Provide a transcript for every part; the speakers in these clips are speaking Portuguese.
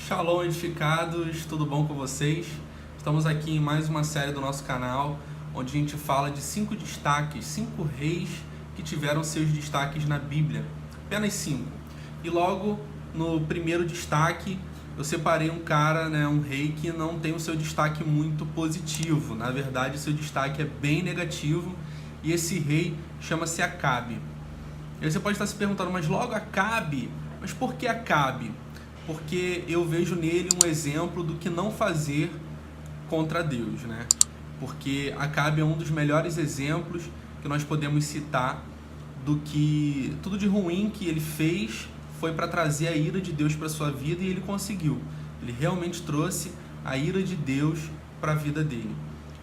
Shalom, edificados, tudo bom com vocês? Estamos aqui em mais uma série do nosso canal, onde a gente fala de 5 destaques, 5 reis que tiveram seus destaques na Bíblia, apenas 5. E logo no primeiro destaque eu separei um cara, um rei que não tem o seu destaque muito positivo, na verdade o seu destaque é bem negativo, e esse rei chama-se Acabe. E aí você pode estar se perguntando, mas logo Acabe? Mas por que Acabe? Porque eu vejo nele um exemplo do que não fazer contra Deus, Porque Acabe é um dos melhores exemplos que nós podemos citar do que tudo de ruim que ele fez foi para trazer a ira de Deus para sua vida, e ele conseguiu. Ele realmente trouxe a ira de Deus para a vida dele.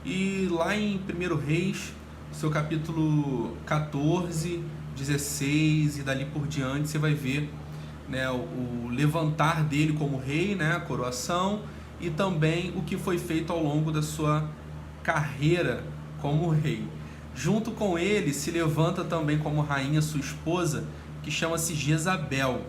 E lá em 1 Reis, seu capítulo 14, 16 e dali por diante, você vai ver o levantar dele como rei, a coroação, e também o que foi feito ao longo da sua carreira como rei. Junto com ele se levanta também como rainha sua esposa, que chama-se Jezabel.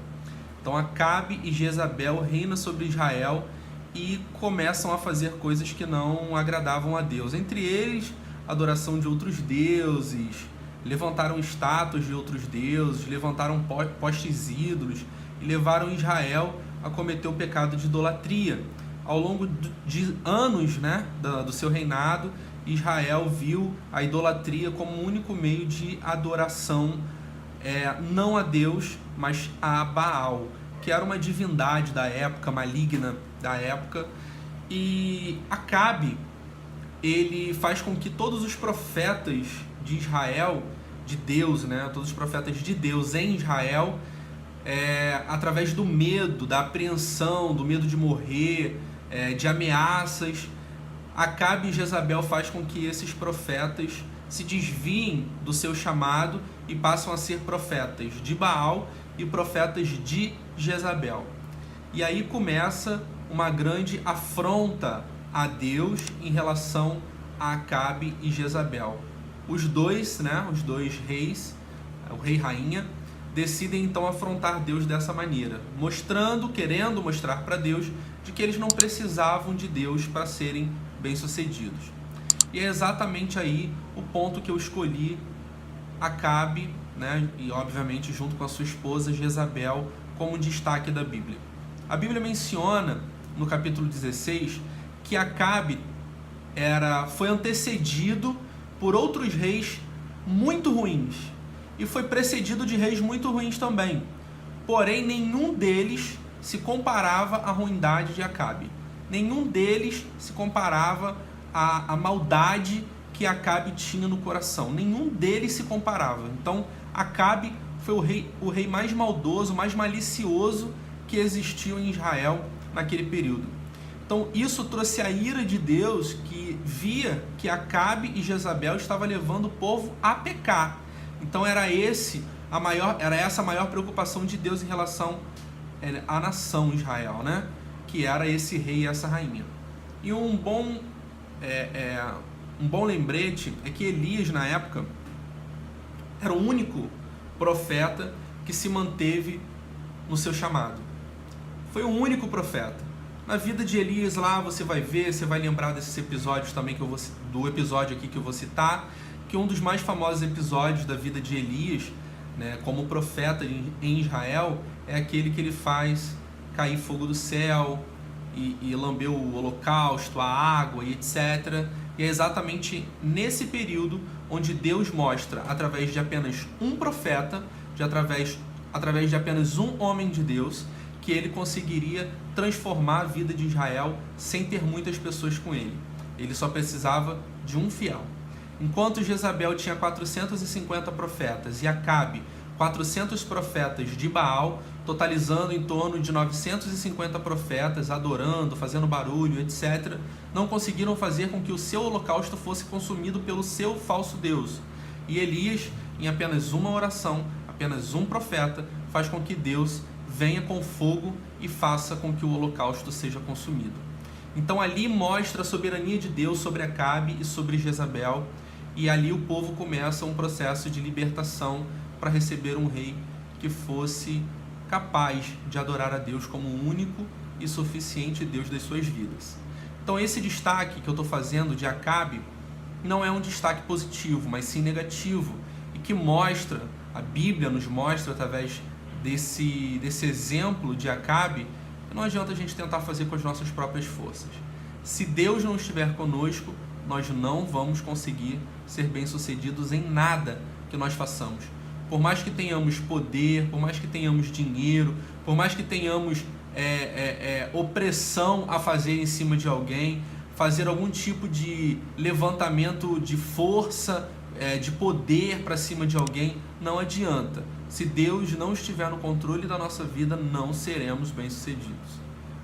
Então Acabe e Jezabel reinam sobre Israel e começam a fazer coisas que não agradavam a Deus. Entre eles, adoração de outros deuses, levantaram estátuas de outros deuses, levantaram postes ídolos e levaram Israel a cometer o pecado de idolatria. Ao longo de anos do seu reinado, Israel viu a idolatria como o único meio de adoração, não a Deus, mas a Baal, que era uma divindade da época, maligna da época. E Acabe, ele faz com que todos os profetas de Israel, de Deus, todos os profetas de Deus em Israel, através do medo, da apreensão, do medo de morrer, de ameaças, Acabe e Jezabel faz com que esses profetas se desviem do seu chamado e passam a ser profetas de Baal e profetas de Jezabel. E aí começa uma grande afronta a Deus em relação a Acabe e Jezabel. Os dois reis, o rei e rainha, decidem então afrontar Deus dessa maneira, querendo mostrar para Deus de que eles não precisavam de Deus para serem bem-sucedidos. E é exatamente aí o ponto que eu escolhi Acabe, e obviamente junto com a sua esposa Jezabel, como destaque da Bíblia. A Bíblia menciona no capítulo 16 que Acabe foi antecedido por outros reis muito ruins e foi precedido de reis muito ruins também. Porém, nenhum deles se comparava à ruindade de Acabe. Nenhum deles se comparava à maldade que Acabe tinha no coração. Nenhum deles se comparava. Então, Acabe foi o rei mais maldoso, mais malicioso que existiu em Israel naquele período. Então, isso trouxe a ira de Deus, que via que Acabe e Jezabel estavam levando o povo a pecar. Então, era essa a maior preocupação de Deus em relação à nação Israel, que era esse rei e essa rainha. E um bom lembrete é que Elias, na época, era o único profeta que se manteve no seu chamado. Foi o único profeta. Na vida de Elias lá você vai lembrar desses episódios também, do episódio aqui que eu vou citar, que um dos mais famosos episódios da vida de Elias, como profeta em Israel, é aquele que ele faz cair fogo do céu e lamber o holocausto, a água e etc. E é exatamente nesse período onde Deus mostra, através de apenas um profeta, através de apenas um homem de Deus, que ele conseguiria transformar a vida de Israel sem ter muitas pessoas com ele. Ele só precisava de um fiel. Enquanto Jezabel tinha 450 profetas e Acabe 400 profetas de Baal, totalizando em torno de 950 profetas, adorando, fazendo barulho, etc., não conseguiram fazer com que o seu holocausto fosse consumido pelo seu falso Deus. E Elias, em apenas uma oração, apenas um profeta, faz com que Deus venha com fogo e faça com que o holocausto seja consumido. Então ali mostra a soberania de Deus sobre Acabe e sobre Jezabel, e ali o povo começa um processo de libertação para receber um rei que fosse capaz de adorar a Deus como o único e suficiente Deus das suas vidas. Então esse destaque que eu estou fazendo de Acabe não é um destaque positivo, mas sim negativo, e que mostra, a Bíblia nos mostra através desse exemplo de Acabe, que não adianta a gente tentar fazer com as nossas próprias forças. Se Deus não estiver conosco, nós não vamos conseguir ser bem-sucedidos em nada que nós façamos. Por mais que tenhamos poder, por mais que tenhamos dinheiro, por mais que tenhamos opressão a fazer em cima de alguém, fazer algum tipo de levantamento de força, de poder para cima de alguém, não adianta. Se Deus não estiver no controle da nossa vida, não seremos bem-sucedidos.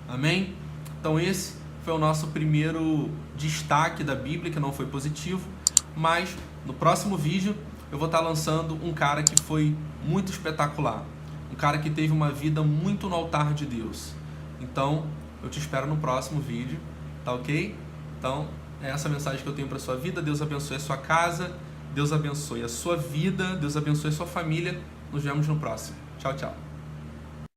Amém? Então esse foi o nosso primeiro destaque da Bíblia, que não foi positivo, mas no próximo vídeo eu vou estar lançando um cara que foi muito espetacular, um cara que teve uma vida muito no altar de Deus. Então eu te espero no próximo vídeo, tá ok? Então é essa a mensagem que eu tenho para sua vida. Deus abençoe a sua casa, Deus abençoe a sua vida, Deus abençoe a sua família. Nos vemos no próximo. Tchau, tchau.